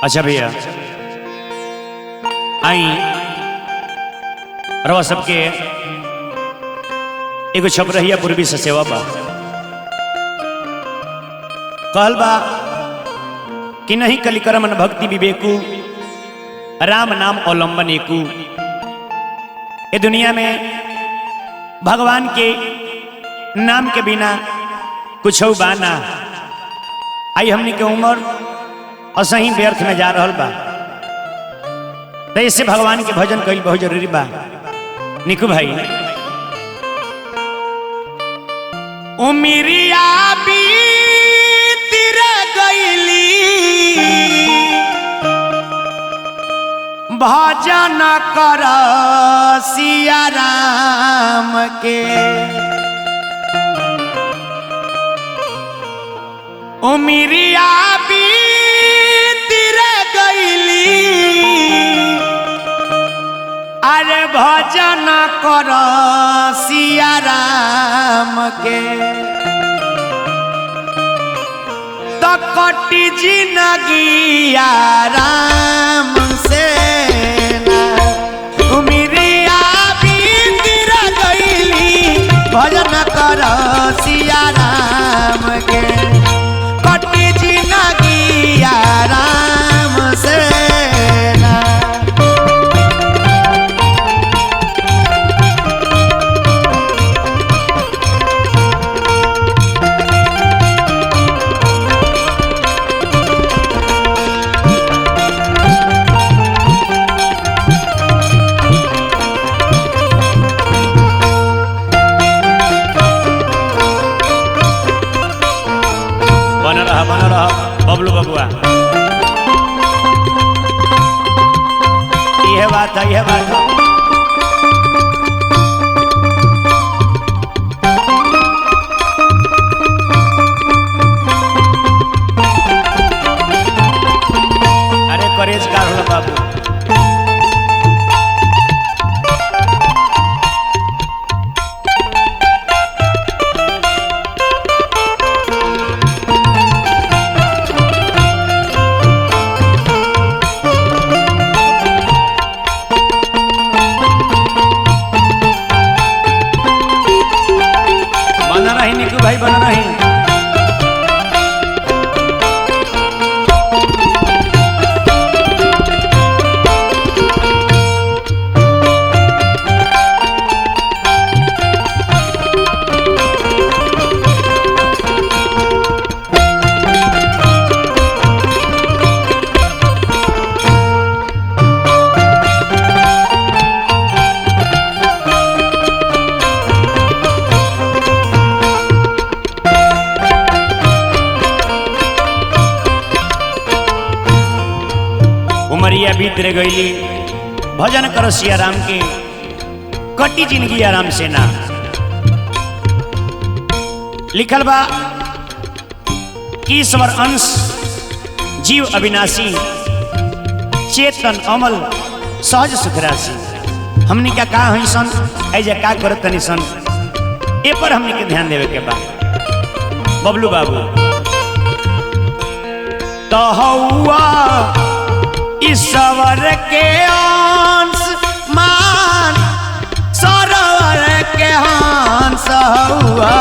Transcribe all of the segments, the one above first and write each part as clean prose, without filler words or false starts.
अच्छा भैया आई रवा सबके एगो छपरहिया पूर्वी से सेवा बा कहल बा कि नहीं कलिकरम भक्ति विवेकु राम नाम अवलंबन एकू। ये दुनिया में भगवान के नाम के बिना कुछ बाना। आई हमनी के उम्र असही व्यर्थ में जा रहल बा, तो इससे भगवान के भजन कईल बहुत जरूरी बा। निकू भाई उमिरिया बीत गईली भजन कर सिया राम के। उमिरिया बीत गईली अरे भजन कर सिया राम के। तो कटी जिंदगी राम से ना। उमिरिया बीत गईली भजन कर सिया राम के। कटी जिंदगी राम से ना। बना रहा बबलू बबुआ। यह बात है, यह बात है। अरे करेज का होला बाबू। निकू भाई बना रही। उमरिया बीत रे गईली भजन कर सिया राम के। कटी जिंदगी आराम से ना। लिखल बा ईश्वर अंश जीव अविनाशी चेतन अमल सहज सुखराशि। हमने क्या कहा है सन ऐजा का करत तनी सन ए पर हमने के ध्यान देवे के बा। बबलू बाबू तो हुआ ईश्वर के अंश मान सरोवर के हंस हुआ।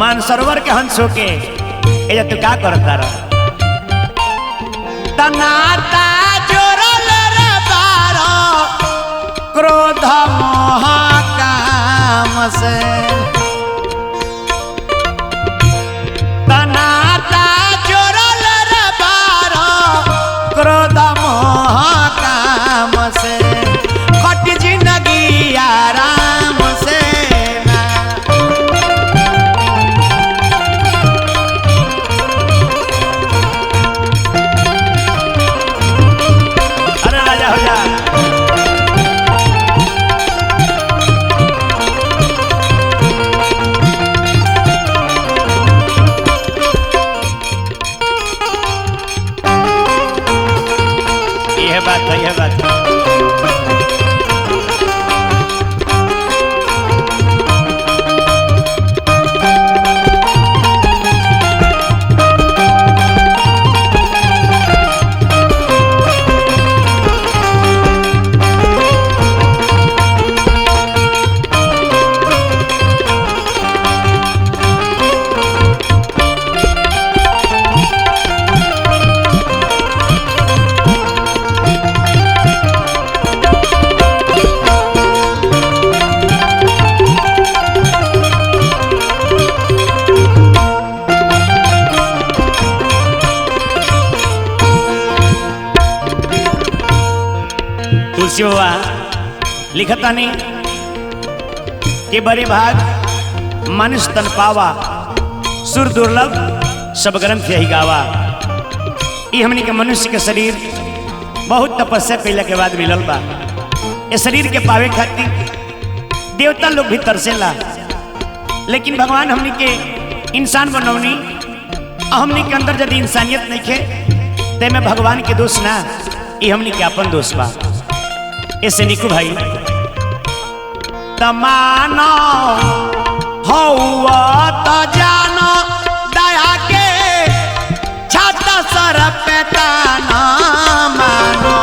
मान सरोवर के हंस होके एजा तू का करता रह। तनाता जोरल रे बारो क्रोध मोह काम से। तनाता जोरल रे बारो क्रोध मोह काम यह बात है, यह बात है। तुलसी बाबा लिखता नहीं कि बड़े भाग मानुष तन पावा, सुर दुर्लभ सब ग्रंथ यही गावा। ये हमनी के मनुष्य के शरीर बहुत तपस्या कैला के बाद मिलल बा। ये शरीर के पावे खातिर देवता लोग भी तरसेला, लेकिन भगवान हमनी के इंसान बनौनी। हमनी के अंदर यदि इंसानियत नहीं खे ते में भगवान के दोष ना, ये हमनी के अपन दोष बा। ऐसे निकू भाई तमानो हौवा तो जानो दया के छाता सर पे ताना मानो।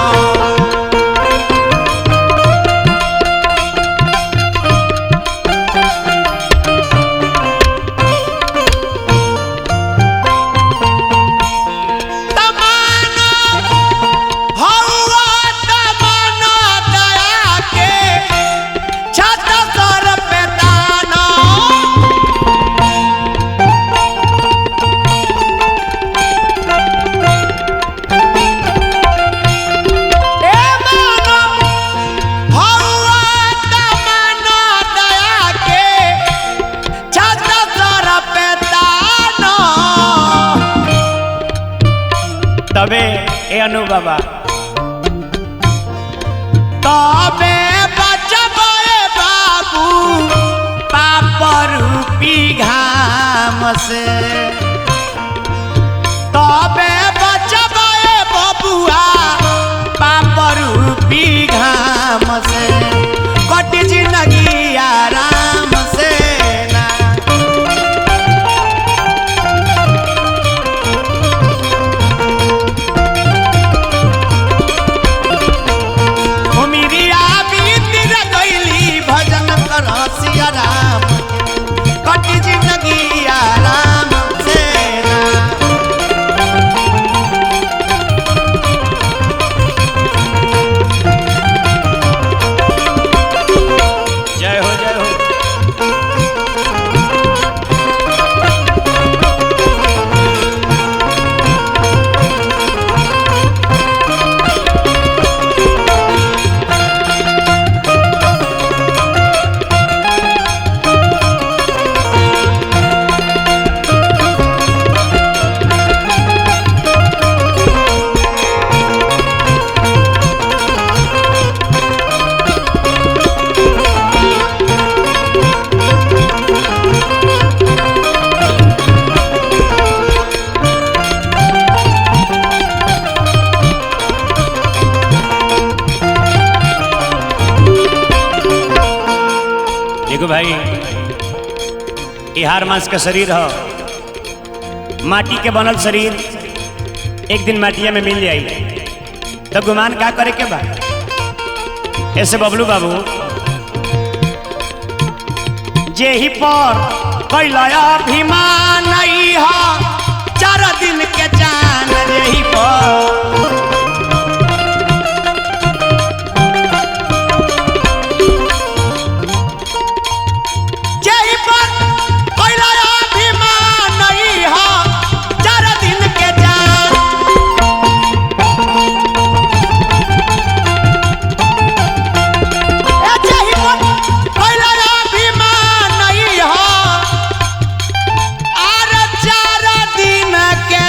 तबे ए अनु बाबा तबे बचबे बाबू पाप रूपी घाम से, तबे बचबे बबुआ पाप रूपी घाम से, कट जिंदगी आराम से ना। भजन कर सिया राम कट जिंदगी आराम से ना। जय हो जय हो। देखो भाई ये हार मांस का शरीर हो, माटी के बनल शरीर एक दिन माटिया में मिल जाई तो गुमान का करे के बा। ऐसे बबलू बाबू जे ही पर कैलाया अभिमान नहीं हो 4 दिन के जान जे ही पर के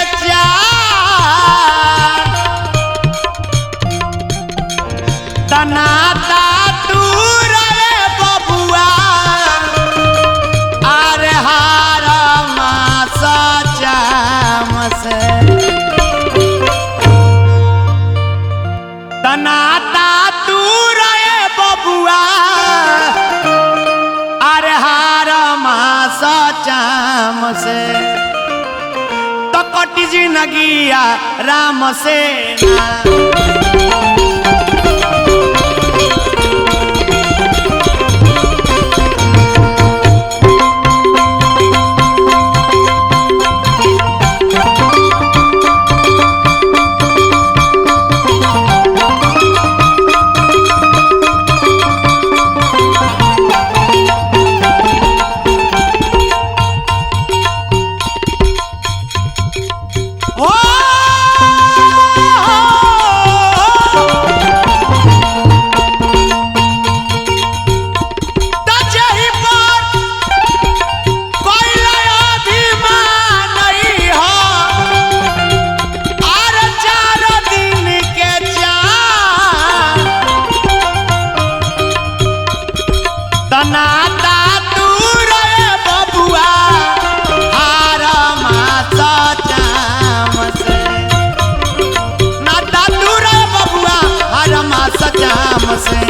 से तो कटी जिंदगिया राम से ना। से